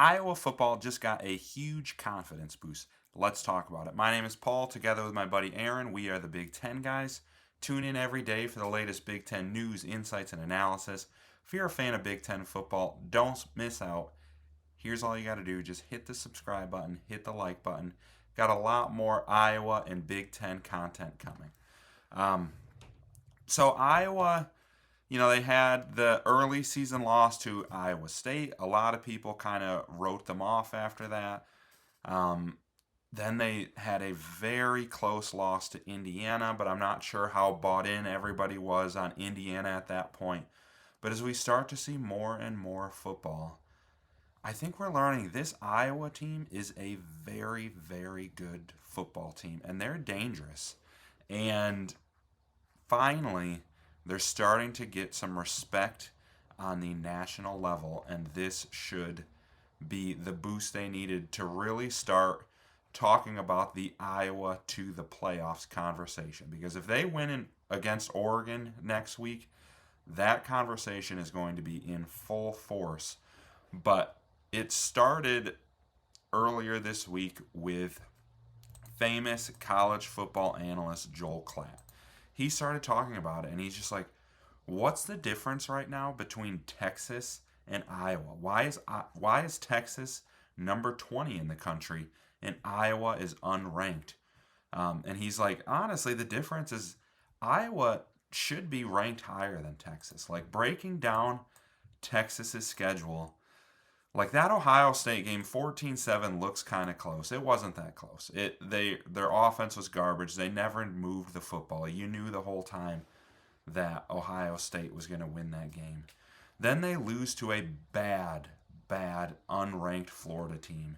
Iowa football just got a huge confidence boost. Let's talk about it. My name is Paul, together with my buddy Aaron. We are the Big Ten guys. Tune in every day for the latest Big Ten news, insights, and analysis. If you're a fan of Big Ten football, don't miss out. Here's all you got to do. Just hit the subscribe button, hit the like button. Got a lot more Iowa and Big Ten content coming. Um, so Iowa, they had the early season loss to Iowa State. A lot of people kind of wrote them off after that. Um, then they had a very close loss to Indiana, but I'm not sure how bought in everybody was on Indiana at that point. But as we start to see more and more football, I think we're learning this Iowa team is a very, very good football team, and they're dangerous. And finally, they're starting to get some respect on the national level, and this should be the boost they needed to really start talking about the Iowa to the playoffs conversation. Because if they win against Oregon next week, that conversation is going to be in full force. But it started earlier this week with famous college football analyst Joel Klatt. He started talking about it, and he's just like, what's the difference right now between Texas and Iowa? Why is Texas number 20 in the country and Iowa is unranked? And he's like, honestly, the difference is Iowa should be ranked higher than Texas. Like, breaking down Texas's schedule, like that Ohio State game, 14-7 looks kind of close. It wasn't that close. Their offense was garbage. They never moved the football. You knew the whole time that Ohio State was going to win that game. Then they lose to a bad, unranked Florida team.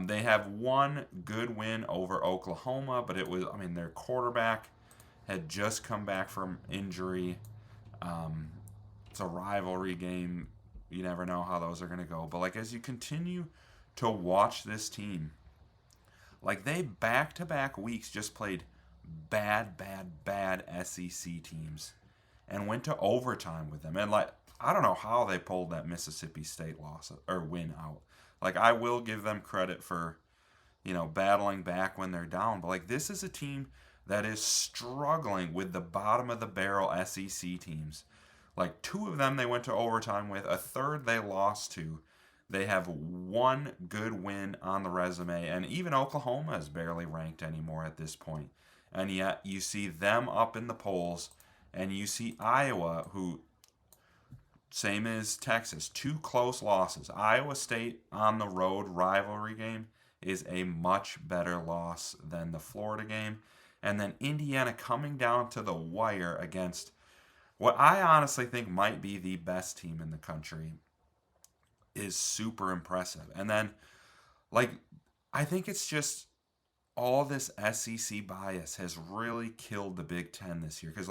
They have one good win over Oklahoma, but their quarterback had just come back from injury. It's a rivalry game. You never know how those are going to go. But, as you continue to watch this team, they back-to-back weeks just played bad SEC teams and went to overtime with them. And, I don't know how they pulled that Mississippi State loss or win out. I will give them credit for, battling back when they're down. But, this is a team that is struggling with the bottom of the barrel SEC teams. Two of them they went to overtime with. A third they lost to. They have one good win on the resume. And even Oklahoma is barely ranked anymore at this point. And yet you see them up in the polls. And you see Iowa, who, same as Texas, two close losses. Iowa State on the road rivalry game is a much better loss than the Florida game. And then Indiana coming down to the wire against what I honestly think might be the best team in the country is super impressive. And then, I think it's just all this SEC bias has really killed the Big Ten this year. Because,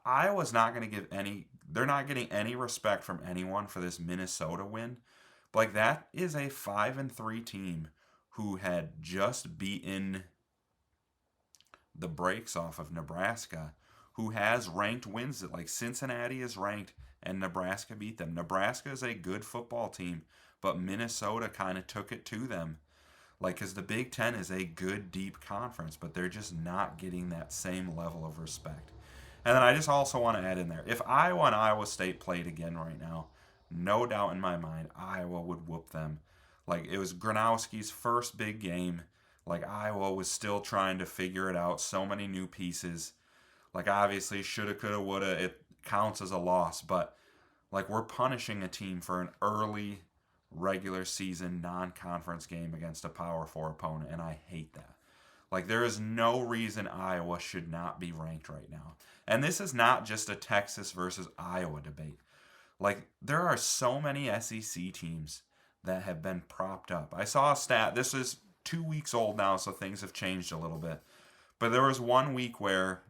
Iowa's not going to they're not getting any respect from anyone for this Minnesota win. But, that is a 5-3 team who had just beaten the brakes off of Nebraska, who has ranked wins that Cincinnati is ranked and Nebraska beat them. Nebraska is a good football team, but Minnesota kind of took it to them. Because the Big Ten is a good, deep conference, but they're just not getting that same level of respect. And then I just also want to add in there, if Iowa and Iowa State played again right now, no doubt in my mind, Iowa would whoop them. It was Gronowski's first big game. Iowa was still trying to figure it out. So many new pieces. Obviously, shoulda, coulda, woulda, it counts as a loss. But, we're punishing a team for an early regular season non-conference game against a Power 4 opponent, and I hate that. There is no reason Iowa should not be ranked right now. And this is not just a Texas versus Iowa debate. There are so many SEC teams that have been propped up. I saw a stat. This is 2 weeks old now, so things have changed a little bit. But there was 1 week where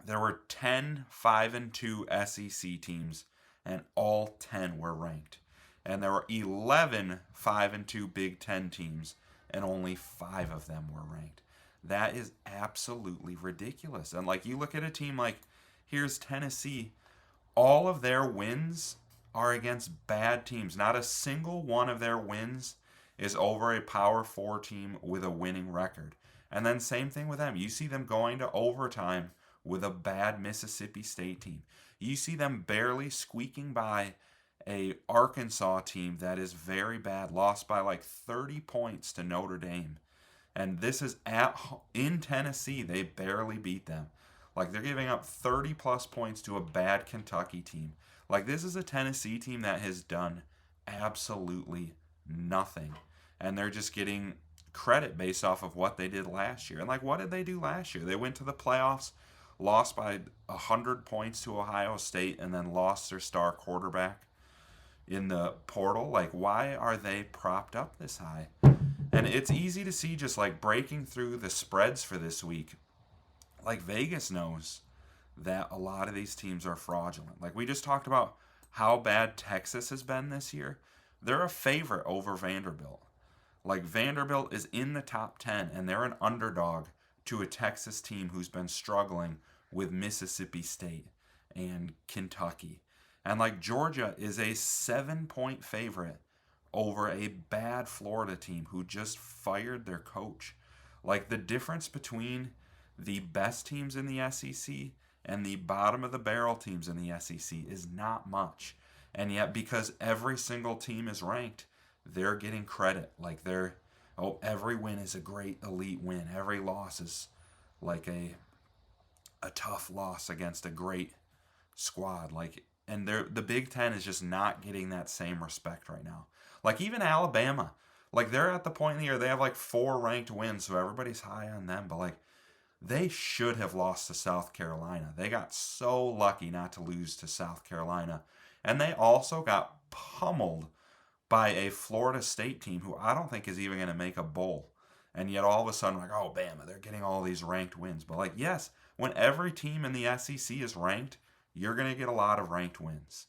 there were 10 5-2 SEC teams, and all 10 were ranked. And there were 11 5-2 Big Ten teams, and only 5 of them were ranked. That is absolutely ridiculous. And you look at a team here's Tennessee. All of their wins are against bad teams. Not a single one of their wins is over a Power 4 team with a winning record. And then same thing with them. You see them going to overtime with a bad Mississippi State team. You see them barely squeaking by a Arkansas team that is very bad, lost by like 30 points to Notre Dame. And this is in Tennessee. They barely beat them. Like, they're giving up 30 plus points to a bad Kentucky team. Like, this is a Tennessee team that has done absolutely nothing. And they're just getting credit based off of what they did last year. And, like, what did they do last year? They went to the playoffs, lost by 100 points to Ohio State, and then lost their star quarterback in the portal. Like, why are they propped up this high? And it's easy to see just, like, breaking through the spreads for this week. Like, Vegas knows that a lot of these teams are fraudulent. Like, we just talked about how bad Texas has been this year. They're a favorite over Vanderbilt. Like, Vanderbilt is in the top 10, and they're an underdog to a Texas team who's been struggling with Mississippi State and Kentucky. And, like, Georgia is a 7-point favorite over a bad Florida team who just fired their coach. Like, the difference between the best teams in the SEC and the bottom of the barrel teams in the SEC is not much. And yet, because every single team is ranked, they're getting credit. Like, every win is a great elite win. Every loss is like a tough loss against a great squad. Like, and the Big Ten is just not getting that same respect right now. Like, even Alabama, like, they're at the point in the year they have like 4 ranked wins, so everybody's high on them. But like, they should have lost to South Carolina. They got so lucky not to lose to South Carolina. And they also got pummeled by a Florida State team who I don't think is even going to make a bowl. And yet all of a sudden, like, oh, Bama, they're getting all these ranked wins. But, like, yes, when every team in the SEC is ranked, you're going to get a lot of ranked wins.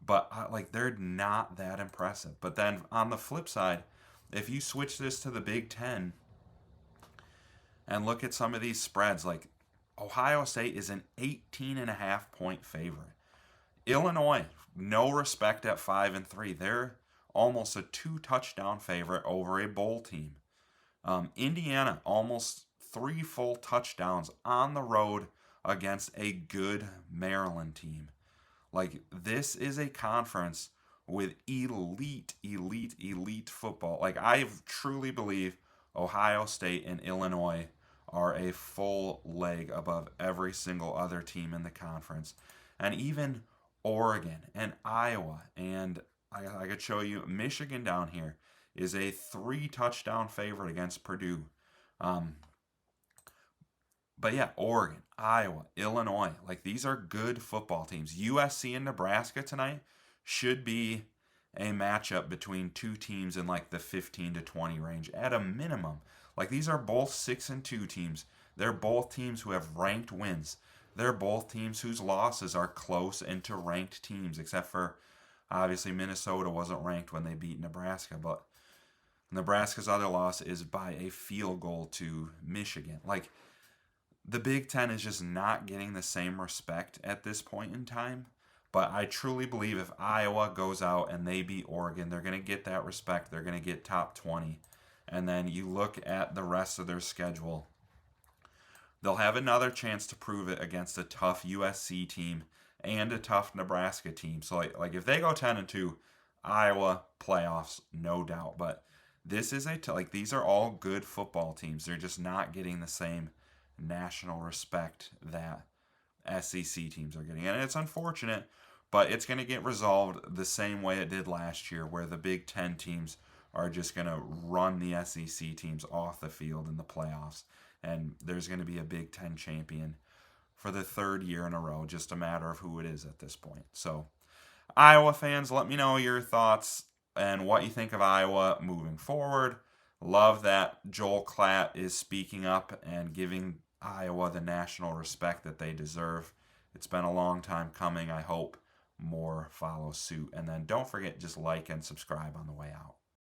But, like, they're not that impressive. But then on the flip side, if you switch this to the Big Ten and look at some of these spreads, like Ohio State is an 18.5-point favorite. Illinois, no respect at 5-3. They're almost a 2-touchdown favorite over a bowl team. Indiana, almost 3 full touchdowns on the road against a good Maryland team. Like, this is a conference with elite football. Like, I truly believe Ohio State and Illinois are a full leg above every single other team in the conference. And even Oregon and Iowa, and I could show you Michigan down here, is a 3-touchdown favorite against Purdue. But yeah, Oregon, Iowa, Illinois, like, these are good football teams. USC and Nebraska tonight should be a matchup between two teams in like the 15 to 20 range at a minimum. Like, these are both 6-2 teams. They're both teams who have ranked wins. They're both teams whose losses are close and to ranked teams, except for obviously Minnesota wasn't ranked when they beat Nebraska, but Nebraska's other loss is by a field goal to Michigan. Like, the Big Ten is just not getting the same respect at this point in time. But I truly believe if Iowa goes out and they beat Oregon, they're going to get that respect. They're going to get top 20. And then you look at the rest of their schedule, they'll have another chance to prove it against a tough USC team and a tough Nebraska team. So, like if they go 10-2, Iowa playoffs, no doubt. But this is these are all good football teams. They're just not getting the same national respect that SEC teams are getting. And it's unfortunate, but it's going to get resolved the same way it did last year, where the Big Ten teams are just going to run the SEC teams off the field in the playoffs. And there's going to be a Big Ten champion for the 3rd year in a row, just a matter of who it is at this point. So, Iowa fans, let me know your thoughts and what you think of Iowa moving forward. Love that Joel Klatt is speaking up and giving Iowa the national respect that they deserve. It's been a long time coming. I hope more follow suit. And then don't forget, just like and subscribe on the way out.